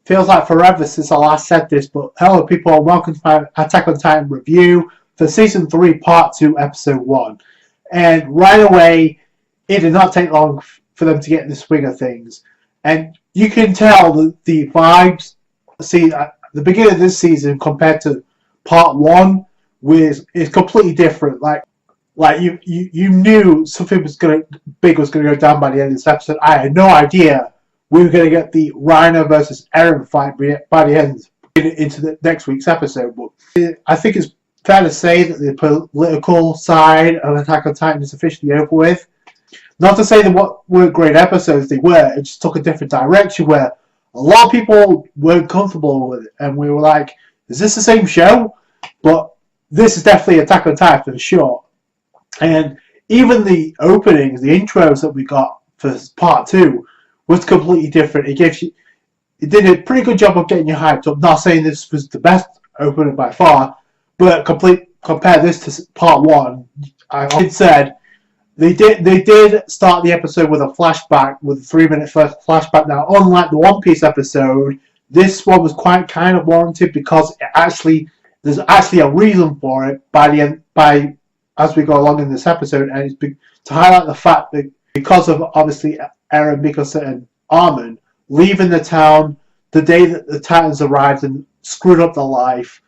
Feels like forever since I last said this, but hello people and welcome to my Attack on Titan review for Season 3 Part 2 Episode 1. And right away, it did not take long for them to get in the swing of things. And you can tell the vibes, see, at the beginning of this season compared to Part 1 is completely different. Like you knew something big was gonna go down by the end of this episode. I had no idea we were going to get the Reiner versus Eren fight by the end into the next week's episode. But I think it's fair to say that the political side of Attack on Titan is officially over with. Not to say that what weren't great episodes, they were. It just took a different direction where a lot of people weren't comfortable with it. And we were like, is this the same show? But this is definitely Attack on Titan for sure. And even the openings, the intros that we got for Part 2, was completely different. It did a pretty good job of getting you hyped up. Not saying this was the best opening by far, but compare this to Part 1. I said they did start the episode with a flashback, with a 3-minute first flashback. Now, unlike the One Piece episode, this one was quite kind of warranted because there's actually a reason for it as we go along in this episode, and it's to highlight the fact that because of obviously Eren, Mikasa, and Armin leaving the town the day that the Titans arrived and screwed up their life,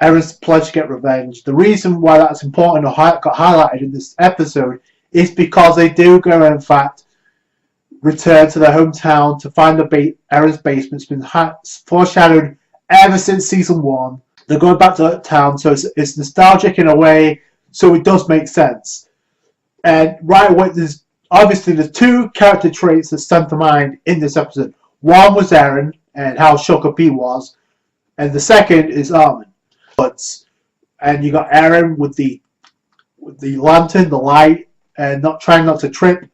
Eren's pledged to get revenge. The reason why that's important or got highlighted in this episode is because they do go, in fact, return to their hometown to find Eren's basement. It's been foreshadowed ever since Season 1. They're going back to that town, so it's nostalgic in a way, so it does make sense. And right away, there's two character traits that stand to mind in this episode. One was Eren and how shook up he was, and the second is Armin. And you got Eren with the lantern, the light, and trying not to trip.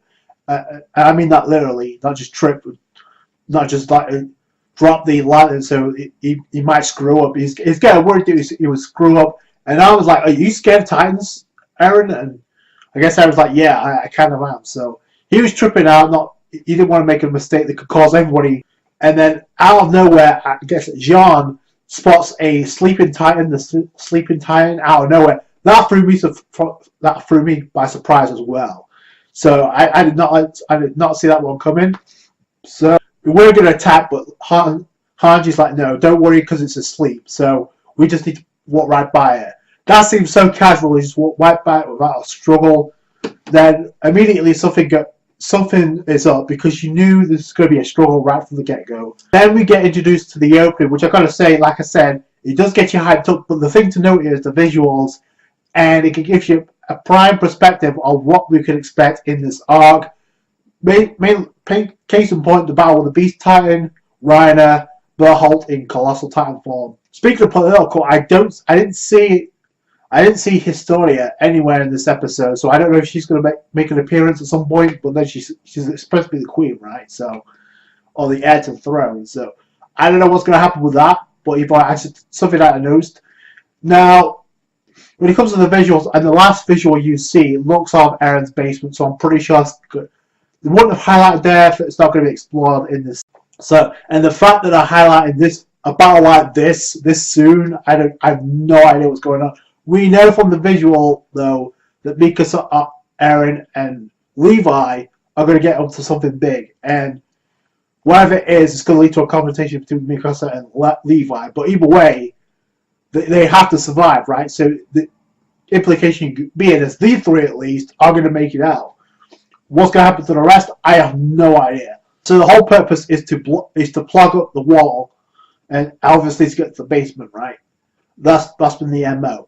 I mean that literally, not just trip, not just like drop the lantern so he might screw up. He's getting worried that he would screw up. And I was like, "Are you scared of Titans, Eren?" And I guess I was like, yeah, I kind of am. So he was tripping out. He didn't want to make a mistake that could cause everybody. And then out of nowhere, I guess Jean spots a sleeping Titan. The sleeping Titan out of nowhere. That threw me by surprise as well. So I did not see that one coming. So we were going to attack, but Hanji's like, no, don't worry because it's asleep. So we just need to walk right by it. That seems so casual. He just walked right by it without a struggle. Then immediately something is up because you knew this was going to be a struggle right from the get-go. Then we get introduced to the opening, which I got to say, like I said, it does get you hyped up. But the thing to note is the visuals, and it can give you a prime perspective of what we could expect in this arc. Case in point, the battle with the Beast Titan, Reiner, Berholt in Colossal Titan form. Speaking of political, I didn't see Historia anywhere in this episode, so I don't know if she's going to make an appearance at some point, but then she's supposed to be the queen, right? So, or the heir to the throne. So, I don't know what's going to happen with that, but something that I noticed. Now, when it comes to the visuals, and the last visual you see looks of Eren's basement, so I'm pretty sure they wouldn't have highlighted there if it's not going to be explored in this. So, and the fact that I highlighted a battle like this soon, I have no idea what's going on. We know from the visual, though, that Mikasa, Eren, and Levi are going to get up to something big. And whatever it is, it's going to lead to a confrontation between Mikasa and Levi. But either way, they have to survive, right? So the implication being is these three, at least, are going to make it out. What's going to happen to the rest, I have no idea. So the whole purpose is to plug up the wall, and obviously to get to the basement, right? That's been the MO.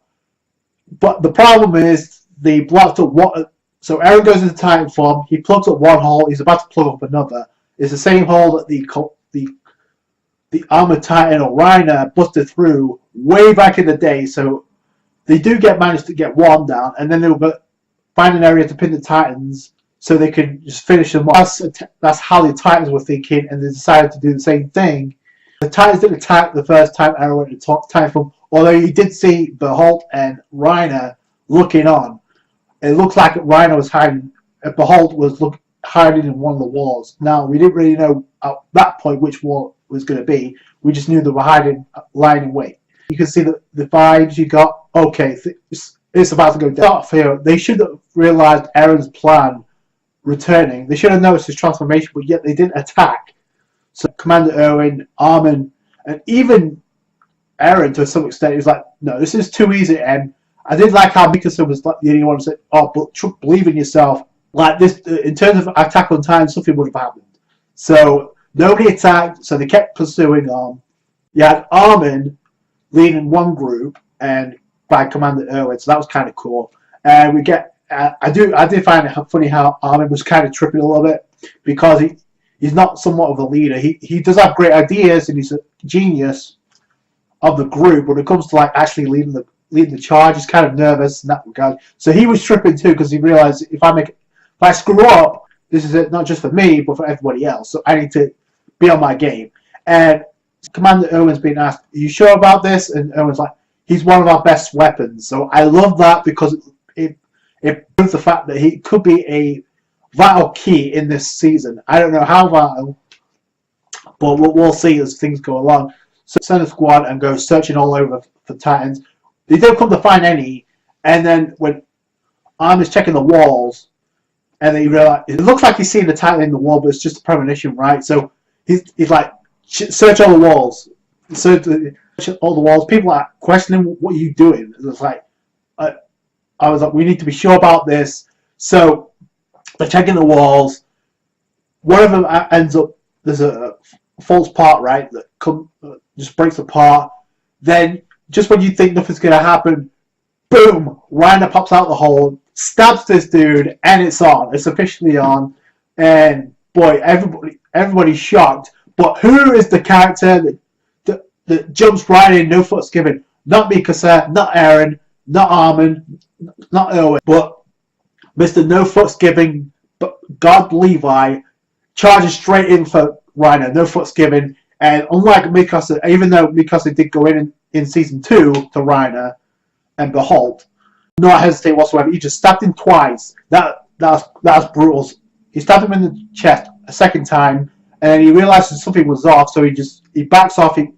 But the problem is they blocked up what. So Eren goes into Titan form. He plugs up one hole. He's about to plug up another. It's the same hole that the armored Titan or Reiner busted through way back in the day. So they do manage to get one down, and then they'll find an area to pin the Titans so they can just finish them off. That's how the Titans were thinking, and they decided to do the same thing. The Titans didn't attack the first time Eren went to Titan form. Although you did see Berholt and Reiner looking on. It looked like Reiner was hiding. Berholt was hiding in one of the walls. Now, we didn't really know at that point which wall it was going to be. We just knew they were hiding, lying in wait. You can see the vibes you got. Okay, it's about to go down. Here, they should have realized Eren's plan returning. They should have noticed his transformation, but yet they didn't attack. So Commander Erwin, Armin, and even Eren to some extent, he was like, no, this is too easy, and I did like how Mikasa was like the only one who said, oh, but believe in yourself. Like this, in terms of Attack on Titan, something would have happened. So nobody attacked, so they kept pursuing on. You had Armin leading one group and by Commander Erwin, so that was kind of cool. And we get, I did find it funny how Armin was kind of tripping a little bit because he's not somewhat of a leader. He does have great ideas and he's a genius of the group, but when it comes to like actually leading the charge, he's kind of nervous in that regard. So he was tripping too because he realized if I screw up, this is it not just for me but for everybody else. So I need to be on my game. And Commander Erwin's being asked, "Are you sure about this?" And Erwin's like, "He's one of our best weapons." So I love that because it proves the fact that he could be a vital key in this season. I don't know how vital, but we'll see as things go along. So send a squad and go searching all over for Titans. They don't come to find any, and then when Armin's checking the walls, and then he realize it looks like he's seeing the Titan in the wall, but it's just a premonition, right? So he's like, search all the walls, search all the walls. People are questioning, what are you doing? It's like, I was like, we need to be sure about this. So they're checking the walls. One of them ends up, there's a false part, right, that just breaks apart. Then just when you think nothing's gonna happen, boom, Reiner pops out the hole, stabs this dude, and it's on. It's officially on. And boy, everybody's shocked. But who is the character that jumps right in, no fuss given? Not Mikasa, not Eren, not Armin, not Erwin, but Mr. No Fucks Giving, God Levi, charges straight in for Reiner, no fucks given. And unlike Mikasa, even though Mikasa did go in season 2 to Reiner and behold, not hesitate whatsoever, he just stabbed him twice. That's brutal. He stabbed him in the chest a second time, and then he realizes something was off, so he backs off, he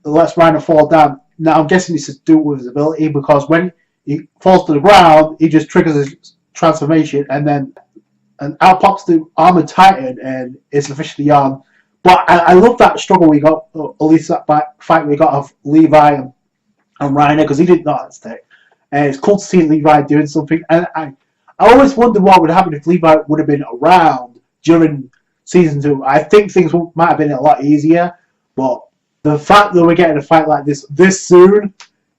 lets Reiner fall down. Now I'm guessing this is to do with his ability, because when he falls to the ground, he just triggers his transformation, and out pops the Armored Titan, and it's officially on. But I love that struggle we got, or at least that fight we got of Levi and Reiner, because he didn't know that stick. And it's cool to see Levi doing something. And I always wondered what would happen if Levi would have been around during season 2. I think things might have been a lot easier, but the fact that we're getting a fight like this soon,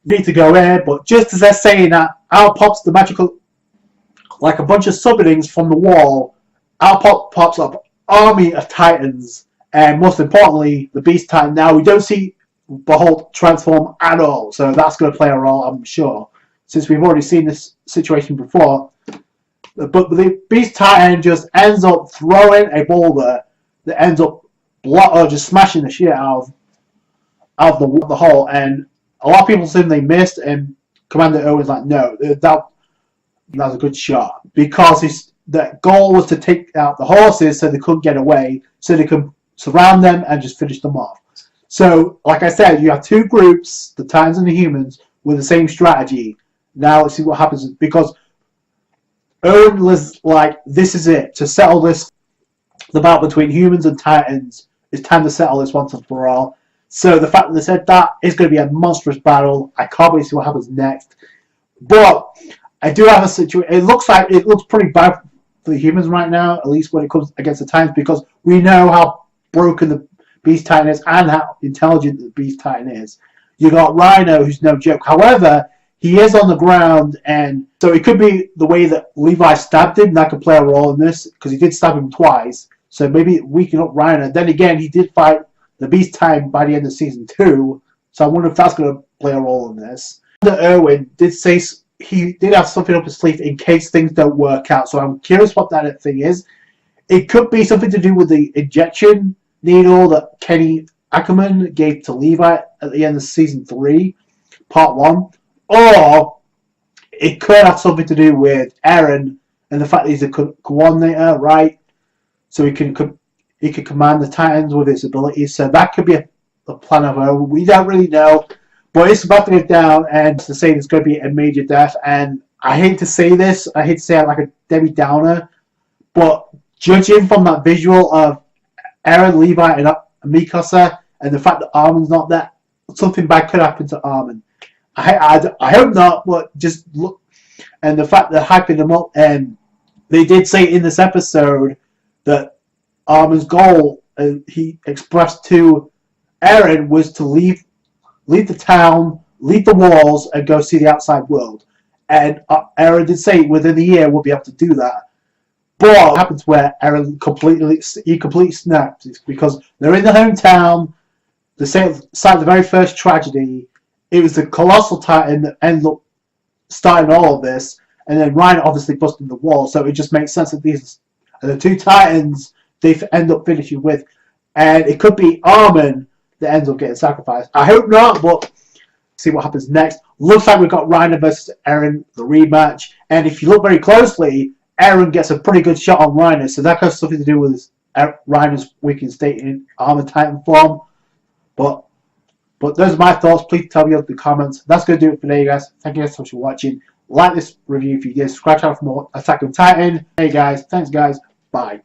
we need to go in. But just as they're saying that, out pops the magical, like a bunch of summonings from the wall, out pops up army of Titans, and most importantly, the Beast Titan. Now we don't see Behold transform at all, so that's going to play a role, I'm sure, since we've already seen this situation before. But the Beast Titan just ends up throwing a boulder that ends up just smashing the shit out of the hole, and a lot of people assume they missed, and Commander Owen's like, no, that was a good shot, because the goal was to take out the horses so they couldn't get away, so they could surround them and just finish them off. So, like I said, you have two groups, the Titans and the humans, with the same strategy. Now let's see what happens, because Owen was like, this is it, to settle this, the battle between humans and Titans, it's time to settle this once and for all. So the fact that they said that is going to be a monstrous battle. I can't wait to see what happens next. But I do have a situation. It looks pretty bad for the humans right now, at least when it comes against the Titans, because we know how broken the Beast Titan is and how intelligent the Beast Titan is. You got Rhino, who's no joke. However, he is on the ground, and so it could be the way that Levi stabbed him, and that could play a role in this, because he did stab him twice. So maybe weaken up Rhino. Then again, he did fight the Beast Titan by the end of season 2, so I wonder if that's going to play a role in this. Erwin did say he did have something up his sleeve in case things don't work out, so I'm curious what that thing is. It could be something to do with the injection needle that Kenny Ackerman gave to Levi at the end of season 3, part 1, or it could have something to do with Eren and the fact that he's a coordinator, right? so he can command the Titans with his abilities. So that could be a plan of her. We don't really know, but it's about to go down, and to say there's going to be a major death. And I hate to say this, I hate to say it like a Debbie Downer, but judging from that visual of Eren, Levi, and Mikasa, and the fact that Armin's not there, something bad could happen to Armin. I hope not, but just look. And the fact they're hyping them up, and they did say in this episode that Armin's goal, he expressed to Eren, was to leave the town, leave the walls, and go see the outside world. And Eren did say within a year we'll be able to do that. But what happens where Eren completely snaps is because they're in the hometown, the site of the very first tragedy. It was the Colossal Titan that ended up starting all of this, and then Reiner obviously busting the wall, so it just makes sense that these are the two Titans they end up finishing with, and it could be Armin that ends up getting sacrificed. I hope not, but see what happens next. Looks like we've got Reiner versus Eren, the rematch, and if you look very closely, Eren gets a pretty good shot on Reiner, so that has something to do with Reiner's weakened state in Armored Titan form, but those are my thoughts. Please tell me in the comments. That's going to do it for today, guys. Thank you guys so much for watching. Like this review if you did. Subscribe to for more Attack on Titan. Hey guys, thanks guys. Bye.